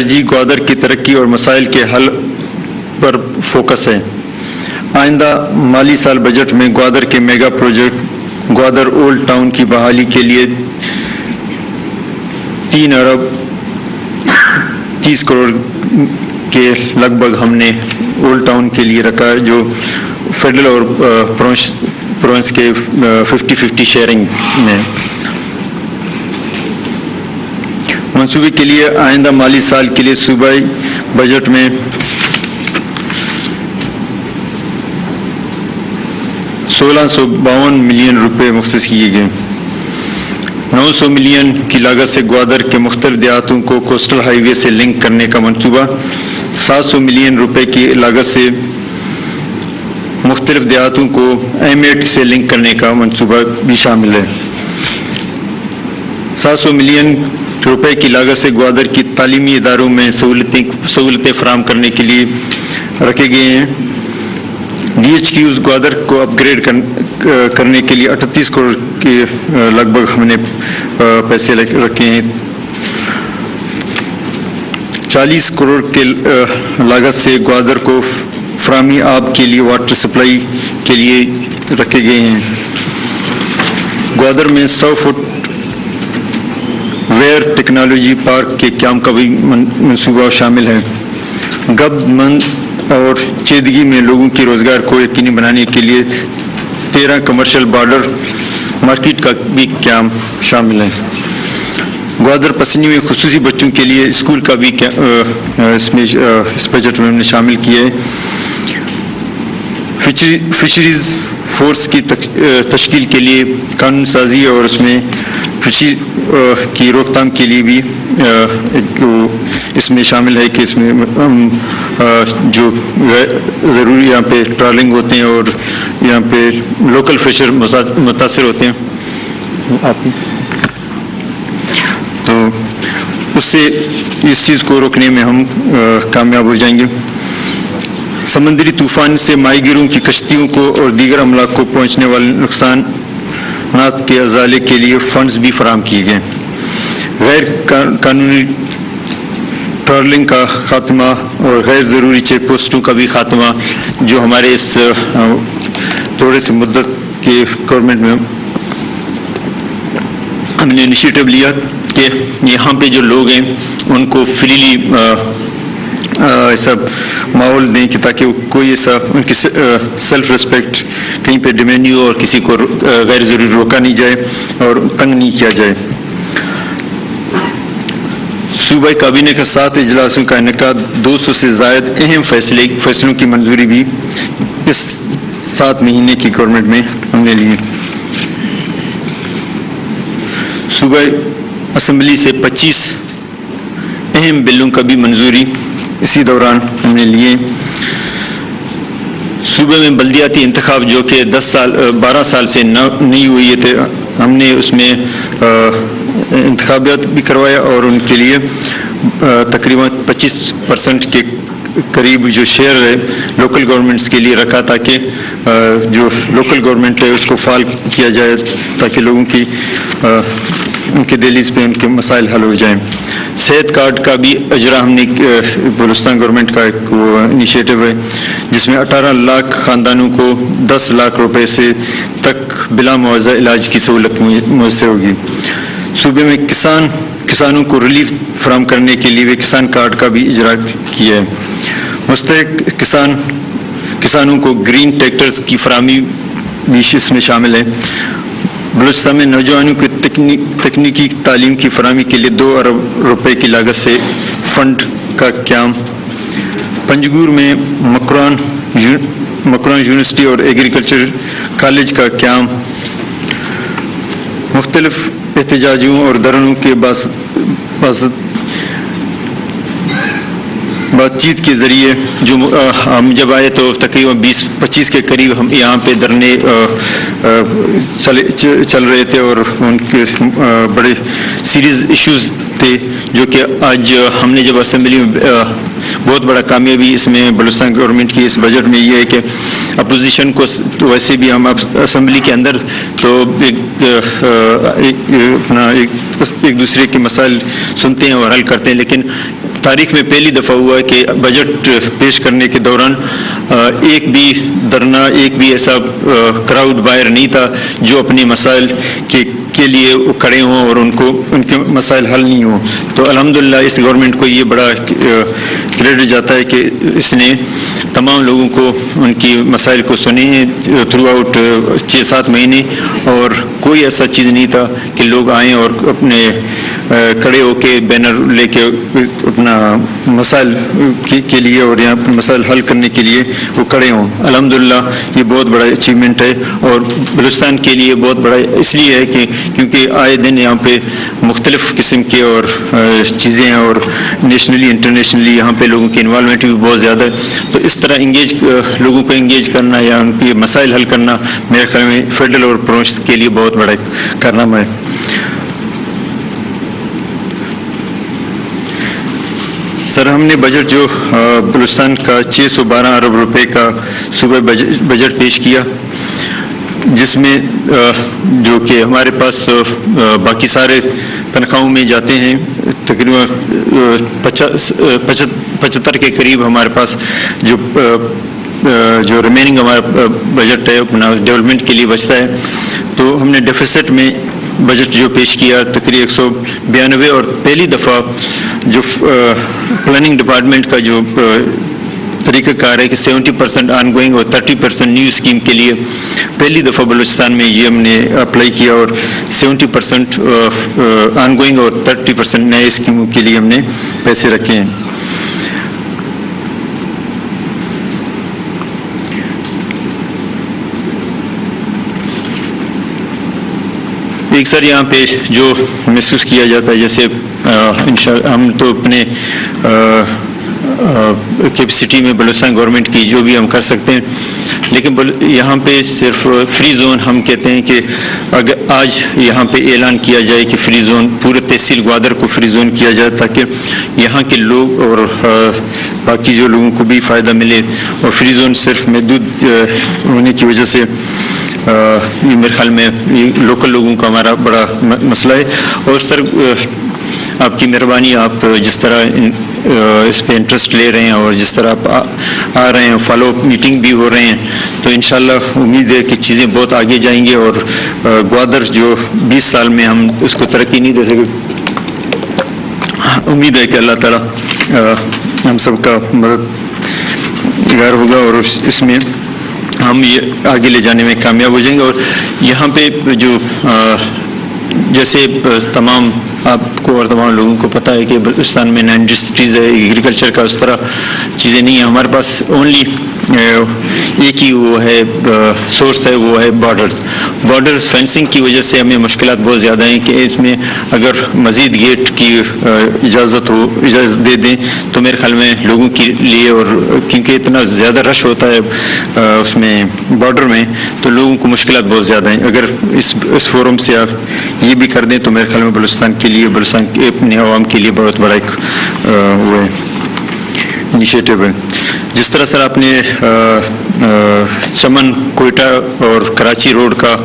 ترجیح گوادر کی ترقی اور مسائل کے حل پر فوکس ہے۔ آئندہ مالی سال بجٹ میں گوادر کے mega project Gwadar old town کی بحالی کے لیے 3 ارب 30 کروڑ کے لگ بھگ ہم نے اولڈ ٹاؤن کے لیے رکھا ہے، جو فیڈرل اور پروونس کے 50-50 شیئرنگ میں۔ منصوبے کے لیے آئندہ مالی سال کے لیے صوبائی بجٹ میں 1652 ملین روپے مختص کیے گئے۔ 900 ملین کی لاگت سے گوادر کے مختلف دیہاتوں کو کوسٹل ہائی وے سے لنک کرنے کا منصوبہ، 700 ملین روپے کی لاگت سے مختلف دیہاتوں کو M8 سے لنک کرنے کا منصوبہ بھی شامل ہے۔ 700 ملین روپے کی لاگت سے گوادر کی تعلیمی اداروں میں سہولتیں فراہم کرنے کے لیے رکھے گئے ہیں۔ DHQs گوادر کو اپ گریڈ کرنے کے لیے 38 کروڑ کے لگ بھگ ہم نے پیسے رکھے ہیں۔ 40 کروڑ کے لاگت سے گوادر کو فراہمی آب کے لیے واٹر سپلائی کے لیے رکھے گئے ہیں۔ گوادر میں 100 فٹ ویئر ٹیکنالوجی پارک کے قیام کا بھی منصوبہ شامل ہے۔ غب مند اور چیدگی میں لوگوں کی روزگار کو یقینی بنانے کے لیے 13 کمرشل بارڈر مارکیٹ کا بھی قیام شامل ہے۔ گوادر پسنی میں خصوصی بچوں کے لیے اسکول کا بھی اس بجٹ میں ہم نے شامل کیا ہے۔ فشریز فورس کی تشکیل کے لیے قانون سازی اور اس میں فشری کی روک تھام کے لیے بھی اس میں شامل ہے کہ اس میں جو ضروری یہاں پہ ٹرالنگ ہوتے ہیں اور یہاں پہ لوکل فشر متاثر ہوتے ہیں تو اس سے اس چیز کو روکنے میں ہم کامیاب ہو جائیں گے۔ سمندری طوفان سے ماہی گیروں کی کشتیوں کو اور دیگر املاک کو پہنچنے والے نقصانات کے ازالے کے لیے فنڈز بھی فراہم کیے گئے۔ غیر قانونی ٹرالنگ کا خاتمہ اور غیر ضروری چیک پوسٹوں کا بھی خاتمہ، جو ہمارے اس تھوڑے سے مدت کے گورنمنٹ میں ہم نے انیشیٹو لیا کہ یہاں پہ جو لوگ ہیں ان کو فریلی ایسا ماحول دیں کہ تاکہ کوئی ایسا ان کی سیلف ریسپیکٹ کہیں پہ ڈیمینڈ نہیں ہو اور کسی کو غیر ضروری روکا نہیں جائے اور تنگ نہیں کیا جائے۔ صوبائی کابینہ کے 7 اجلاسوں کا انعقاد، 200 سے زائد اہم فیصلوں کی منظوری بھی اس 7 مہینے کی گورنمنٹ میں ہم نے لی۔ صوبائی اسمبلی سے 25 اہم بلوں کا بھی منظوری اسی دوران ہم نے لیے۔ صوبے میں بلدیاتی انتخاب جو کہ 12 سال سے نہیں ہوئی تھے، ہم نے اس میں انتخابات بھی کروایا اور ان کے لیے تقریباً 25% کے قریب جو شیئر ہے لوکل گورنمنٹس کے لیے رکھا، تاکہ جو لوکل گورنمنٹ ہے اس کو فعال کیا جائے تاکہ لوگوں کی ان کے دہلیز پہ ان کے مسائل حل ہو جائیں۔ صحت کارڈ کا بھی اجرا ہم نے بلوچستان گورنمنٹ کا ایک انیشیٹو ہے جس میں 18 لاکھ خاندانوں کو 10 لاکھ روپے سے تک بلا معاوضہ علاج کی سہولت میسر ہوگی۔ صوبے میں کسانوں کو ریلیف فراہم کرنے کے لیے کسان کارڈ کا بھی اجرا کیا ہے۔ مستحق کسانوں کو گرین ٹریکٹرز کی فراہمی بھی اس میں شامل ہے۔ بلوچستان میں نوجوانوں کی تکنیکی تعلیم کی فراہمی کے لیے 2 ارب روپے کی لاگت سے فنڈ کا قیام۔ پنجگور میں مکران یونیورسٹی اور ایگریکلچر کالج کا قیام۔ مختلف احتجاجوں اور دھرنوں کے بات چیت کے ذریعے جو ہم جب آئے تو تقریباً 20-25 کے قریب ہم یہاں پہ دھرنے چل رہے تھے اور ان کے بڑے سیریز ایشوز تھے، جو کہ آج ہم نے جب اسمبلی میں بہت بڑا کامیابی اس میں بلوچستان گورنمنٹ کی اس بجٹ میں یہ ہے کہ اپوزیشن کو ویسے بھی ہم اسمبلی کے اندر تو ایک دوسرے کے مسائل سنتے ہیں اور حل کرتے ہیں، لیکن تاریخ میں پہلی دفعہ ہوا ہے کہ بجٹ پیش کرنے کے دوران ایک بھی دھرنا، ایک بھی ایسا کراؤڈ باہر نہیں تھا جو اپنے مسائل کے لیے کھڑے ہوں اور ان کے مسائل حل نہیں ہوں. تو الحمدللہ اس گورنمنٹ کو یہ بڑا کریڈٹ جاتا ہے کہ اس نے تمام لوگوں کو ان کی مسائل کو سنے ہیں تھرو آؤٹ 6-7 مہینے، اور کوئی ایسا چیز نہیں تھا کہ لوگ آئیں اور اپنے کھڑے ہو کے بینر لے کے اپنا مسائل کے لیے اور یہاں مسائل حل کرنے کے لیے وہ کھڑے ہوں. الحمدللہ یہ بہت بڑا اچیومنٹ ہے اور بلوچستان کے لیے بہت بڑا اس لیے ہے کہ کیونکہ آئے دن یہاں پہ مختلف قسم کے اور چیزیں ہیں اور نیشنلی انٹرنیشنلی یہاں پہ لوگوں کی انوالومنٹ بھی بہت زیادہ ہے. تو اس طرح لوگوں کو انگیج کرنا یا ان کے مسائل حل کرنا میرے خیال میں فیڈرل اور پروونس کے لیے بہت بڑا کارنامہ ہے. سر ہم نے بجٹ جو بلوچستان کا 612 ارب روپے کا صوبہ بجٹ پیش کیا، جس میں جو کہ ہمارے پاس باقی سارے تنخواہوں میں جاتے ہیں، تقریباً 75 کے قریب ہمارے پاس جو ریمیننگ ہمارا بجٹ ہے اپنا ڈیولپمنٹ کے لیے بچتا ہے. تو ہم نے ڈیفیسٹ میں بجٹ جو پیش کیا تقریباً 192، اور پہلی دفعہ جو پلاننگ ڈپارٹمنٹ کا جو طریقہ کار ہے کہ 70% آن گوئنگ اور 30% نیو اسکیم کے لیے پہلی دفعہ بلوچستان میں یہ ہم نے اپلائی کیا، اور 70% آن گوئنگ اور 30% نئے اسکیموں کے لیے ہم نے پیسے رکھے ہیں. ایک سر یہاں پہ جو محسوس کیا جاتا ہے جیسے ہم تو اپنے کیپیسٹی میں بلوچستان گورنمنٹ کی جو بھی ہم کر سکتے ہیں، لیکن یہاں پہ صرف فری زون ہم کہتے ہیں کہ اگر آج یہاں پہ اعلان کیا جائے کہ فری زون پورے تحصیل گوادر کو فری زون کیا جائے تاکہ یہاں کے لوگ اور باقی جو لوگوں کو بھی فائدہ ملے، اور فری زون صرف محدود ہونے کی وجہ سے یہ میرے خیال میں لوکل لوگوں کا ہمارا بڑا مسئلہ ہے. اور سر آپ کی مہربانی، آپ جس طرح اس پہ انٹرسٹ لے رہے ہیں اور جس طرح آپ آ رہے ہیں، فالو اپ میٹنگ بھی ہو رہے ہیں، تو انشاءاللہ امید ہے کہ چیزیں بہت آگے جائیں گے اور گوادر جو 20 سال میں ہم اس کو ترقی نہیں دے سکے، امید ہے کہ اللہ تعالیٰ ہم سب کا مددگار ہوگا اور اس میں ہم یہ آگے لے جانے میں کامیاب ہو جائیں گے. اور یہاں پہ جو جیسے تمام آپ کو اور تمام لوگوں کو پتہ ہے کہ بلوچستان میں انڈسٹریز ہے، ایگریکلچر کا اس طرح چیزیں نہیں ہیں. ہمارے پاس اونلی ایک ہی وہ ہے سورس ہے، وہ ہے بارڈرز فینسنگ کی وجہ سے ہمیں مشکلات بہت زیادہ ہیں کہ اس میں اگر مزید گیٹ کی اجازت دے دیں تو میرے خیال میں لوگوں کے لیے، اور کیونکہ اتنا زیادہ رش ہوتا ہے اس میں بارڈر میں، تو لوگوں کو مشکلات بہت زیادہ ہیں. اگر اس فورم سے آپ یہ بھی کر دیں تو میرے خیال میں بلوچستان کے لیے، بلوچستان کے اپنے عوام کے لیے بہت بڑا ایک وہ ہے انیشیٹو ہے. جس طرح سر آپ نے چمن کوئٹہ اور کراچی روڈ کا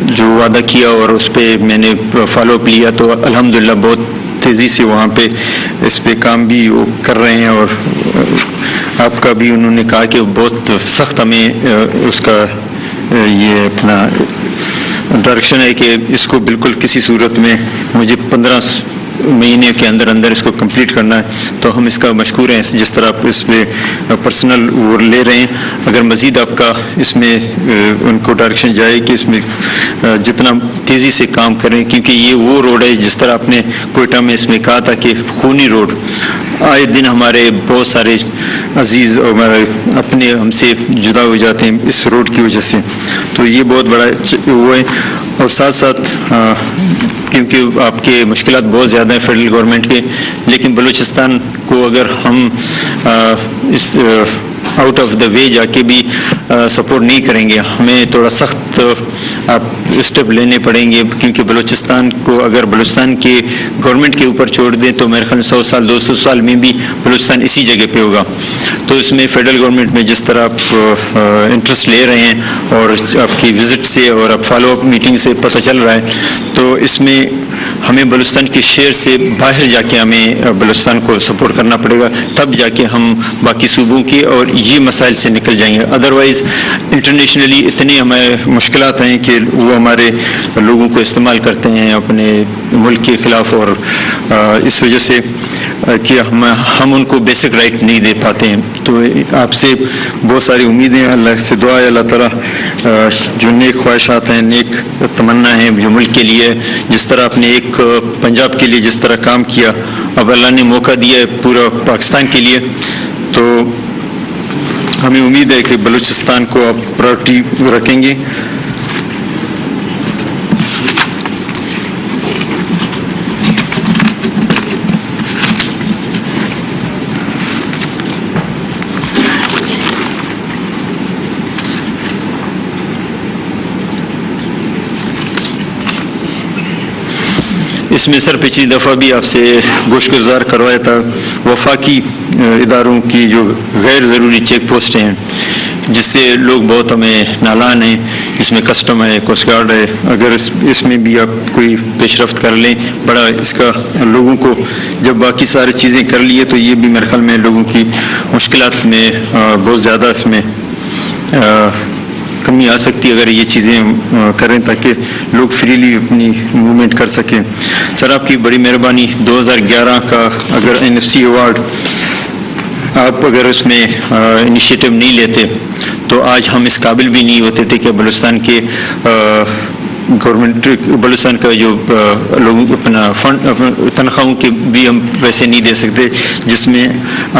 جو وعدہ کیا اور اس پہ میں نے فالو اپ لیا، تو الحمدللہ بہت تیزی سے وہاں پہ اس پہ کام بھی وہ کر رہے ہیں، اور آپ کا بھی انہوں نے کہا کہ بہت سخت ہمیں اس کا یہ اپنا ڈائریکشن ہے کہ اس کو بالکل کسی صورت میں مجھے 15 مہینے کے اندر اندر اس کو کمپلیٹ کرنا ہے. تو ہم اس کا مشکور ہیں جس طرح آپ اس پہ پرسنل وہ لے رہے ہیں. اگر مزید آپ کا اس میں ان کو ڈائریکشن جائے کہ اس میں جتنا تیزی سے کام کریں، کیونکہ یہ وہ روڈ ہے جس طرح آپ نے کوئٹہ میں اس میں کہا تھا کہ خونی روڈ، آئے دن ہمارے بہت سارے عزیز اور ہمارے اپنے ہم سے جدا ہو جاتے ہیں اس روڈ کی وجہ سے. تو یہ بہت بڑا وہ ہے. اور ساتھ ساتھ کیونکہ آپ کے مشکلات بہت زیادہ ہیں فیڈرل گورنمنٹ کے، لیکن بلوچستان کو اگر ہم اس آؤٹ آف دا وے جا کے بھی سپورٹ نہیں کریں گے، ہمیں تھوڑا سخت آپ اسٹیپ لینے پڑیں گے، کیونکہ بلوچستان کو اگر بلوچستان کے گورنمنٹ کے اوپر چھوڑ دیں تو میرے خیال میں 100 سال 200 سال میں بھی بلوچستان اسی جگہ پہ ہوگا. تو اس میں فیڈرل گورنمنٹ میں جس طرح آپ انٹرسٹ لے رہے ہیں اور آپ کی وزٹ سے اور اب فالو اپ میٹنگ سے پتہ چل رہا ہے، تو اس میں ہمیں بلوچستان کے شہر سے باہر جا کے ہمیں بلوچستان کو سپورٹ کرنا پڑے گا، تب جا کے ہم باقی صوبوں کی اور یہ مسائل سے نکل جائیں گے. ادروائز انٹرنیشنلی اتنی ہمیں مشکلات ہیں کہ وہ ہمارے لوگوں کو استعمال کرتے ہیں اپنے ملک کے خلاف، اور اس وجہ سے کہ ہم ان کو بیسک رائٹ نہیں دے پاتے ہیں. تو آپ سے بہت ساری امیدیں، اللہ سے دعا ہے اللہ تعالیٰ جو نیک خواہشات ہیں، نیک تمنا ہیں جو ملک کے لیے، جس طرح آپ نے ایک پنجاب کے لیے جس طرح کام کیا، اب اللہ نے موقع دیا ہے پورا پاکستان کے لیے، تو ہمیں امید ہے کہ بلوچستان کو آپ پرائرٹی رکھیں گے. اس میں سر پچھلی دفعہ بھی آپ سے گوش گزار کروایا تھا وفاقی اداروں کی جو غیر ضروری چیک پوسٹیں ہیں، جس سے لوگ بہت ہمیں نالان ہیں. اس میں کسٹم ہے، کوسٹ گارڈ ہے، اگر اس میں بھی آپ کوئی پیش رفت کر لیں، بڑا اس کا لوگوں کو جب باقی ساری چیزیں کر لیے تو یہ بھی میرے خیال میں لوگوں کی مشکلات میں بہت زیادہ اس میں کمی آ سکتی ہے اگر یہ چیزیں کریں تاکہ لوگ فریلی اپنی موومنٹ کر سکیں. سر آپ کی بڑی مہربانی. 2011 کا اگر NFC ایوارڈ آپ اگر اس میں انیشیٹو نہیں لیتے تو آج ہم اس قابل بھی نہیں ہوتے تھے کہ بلوچستان کے گورنمنٹ بلوچستان کا جو لوگوں کو اپنا فنڈ تنخواہوں کے بھی ہم پیسے نہیں دے سکتے، جس میں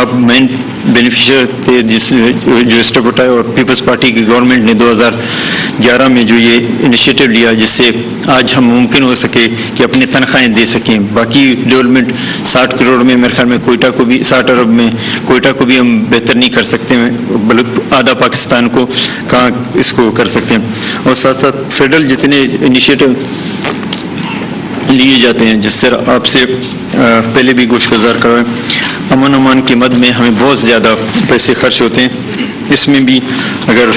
آپ مین بینیفیشر تھے جو اسٹیپ اٹھائے، اور پیپلز پارٹی کی گورنمنٹ نے 2011 میں جو یہ انیشیٹو لیا جس سے آج ہم ممکن ہو سکے کہ اپنے تنخواہیں دے سکیں. باقی ڈیولپمنٹ 60 کروڑ میں میرے خیال میں کوئٹہ کو بھی 60 ارب میں کوئٹہ کو بھی ہم بہتر نہیں کر سکتے ہیں، بلکہ آدھا پاکستان کو کہاں اس کو کر سکتے ہیں. اور ساتھ ساتھ فیڈرل جتنے انیشیٹو لیے جاتے ہیں، جس طرح آپ سے پہلے بھی گوش گزار کروائے، امن امان کی مد میں ہمیں بہت زیادہ پیسے خرچ ہوتے ہیں. اس میں بھی اگر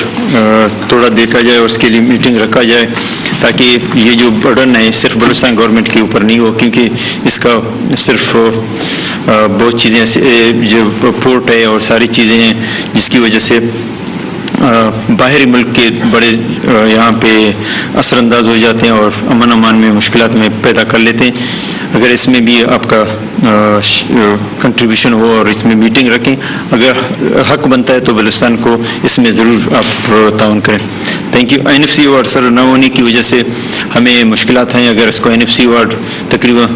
تھوڑا دیکھا جائے اور اس کے لیے میٹنگ رکھا جائے تاکہ یہ جو برڈن ہے صرف بلوچستان گورنمنٹ کے اوپر نہیں ہو، کیونکہ اس کا صرف بہت چیزیں جو پورٹ ہے اور ساری چیزیں ہیں جس کی وجہ سے باہری ملک کے بڑے یہاں پہ اثر انداز ہو جاتے ہیں اور امن امان میں مشکلات میں پیدا کر لیتے ہیں. اگر اس میں بھی آپ کا کنٹریبیوشن ہو اور اس میں میٹنگ رکھیں، اگر حق بنتا ہے تو بلوچستان کو اس میں ضرور آپ تعاون کریں. Thank you. NFC ایوارڈ سر نہ ہونے کی وجہ سے ہمیں مشکلات ہیں. اگر اس کو NFC ایوارڈ تقریباً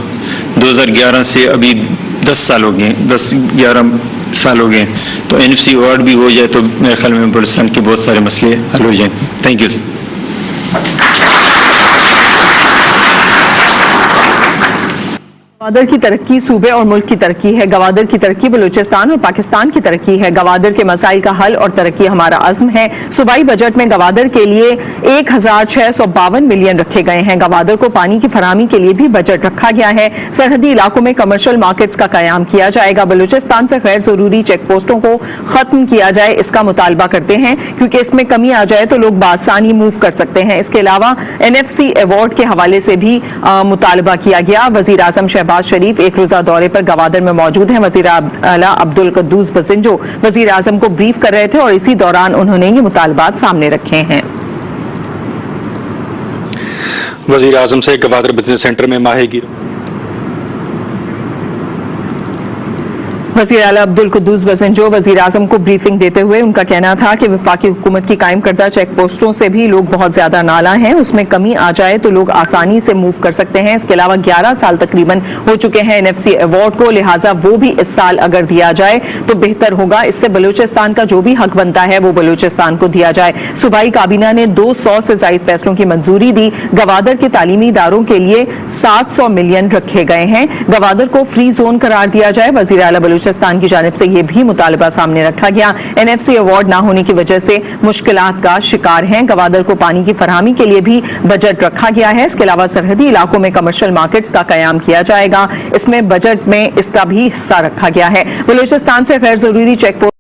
2011 سے ابھی 10 سال ہو گئے، 10-11 سال ہو گئے، تو NFC ایوارڈ بھی ہو جائے تو میرے خیال میں بلوچستان کے بہت سارے مسئلے حل ہو جائیں. Thank you. گوادر کی ترقی صوبے اور ملک کی ترقی ہے. گوادر کی ترقی بلوچستان اور پاکستان کی ترقی ہے. گوادر کے مسائل کا حل اور ترقی ہمارا عزم ہے. صوبائی بجٹ میں گوادر کے لیے 1652 ملین رکھے گئے ہیں. گوادر کو پانی کی فراہمی کے لیے بھی بجٹ رکھا گیا ہے. سرحدی علاقوں میں کمرشل مارکیٹس کا قیام کیا جائے گا. بلوچستان سے غیر ضروری چیک پوسٹوں کو ختم کیا جائے، اس کا مطالبہ کرتے ہیں کیونکہ اس میں کمی آ جائے تو لوگ بآسانی موو کر سکتے ہیں. اس کے علاوہ NFC ایوارڈ کے حوالے سے بھی مطالبہ کیا گیا. وزیر اعظم شہباز شریف ایک روزہ دورے پر گوادر میں موجود ہیں. وزیر اعلیٰ عبدالقدوس بزنجو وزیر اعظم کو بریف کر رہے تھے اور اسی دوران انہوں نے یہ مطالبات سامنے رکھے ہیں. وزیر اعظم سے گوادر بزنس سینٹر میں ماہی گیر وزیر اعلیٰ عبدالقدوس بزنجو وزیر اعظم کو بریفنگ دیتے ہوئے ان کا کہنا تھا کہ وفاقی حکومت کی قائم کردہ چیک پوسٹوں سے بھی لوگ بہت زیادہ نالاں ہیں، اس میں کمی آ جائے تو لوگ آسانی سے موو کر سکتے ہیں. اس کے علاوہ 11 سال تقریباً ہو چکے ہیں NFC ایوارڈ کو، لہٰذا وہ بھی اس سال اگر دیا جائے تو بہتر ہوگا. اس سے بلوچستان کا جو بھی حق بنتا ہے وہ بلوچستان کو دیا جائے. صوبائی کابینہ نے 200 سے زائد فیصلوں کی منظوری دی. گوادر کے تعلیمی اداروں کے لیے 700 ملین رکھے گئے ہیں. گوادر کو فری زون قرار دیا جائے. وزیر اعلیٰ بلوچستان کی جانب سے یہ بھی مطالبہ سامنے رکھا گیا. NFC ایوارڈ نہ ہونے کی وجہ سے مشکلات کا شکار ہیں. گوادر کو پانی کی فراہمی کے لیے بھی بجٹ رکھا گیا ہے. اس کے علاوہ سرحدی علاقوں میں کمرشل مارکیٹس کا قیام کیا جائے گا. اس میں بجٹ میں اس کا بھی حصہ رکھا گیا ہے. بلوچستان سے غیر ضروری چیک پوسٹ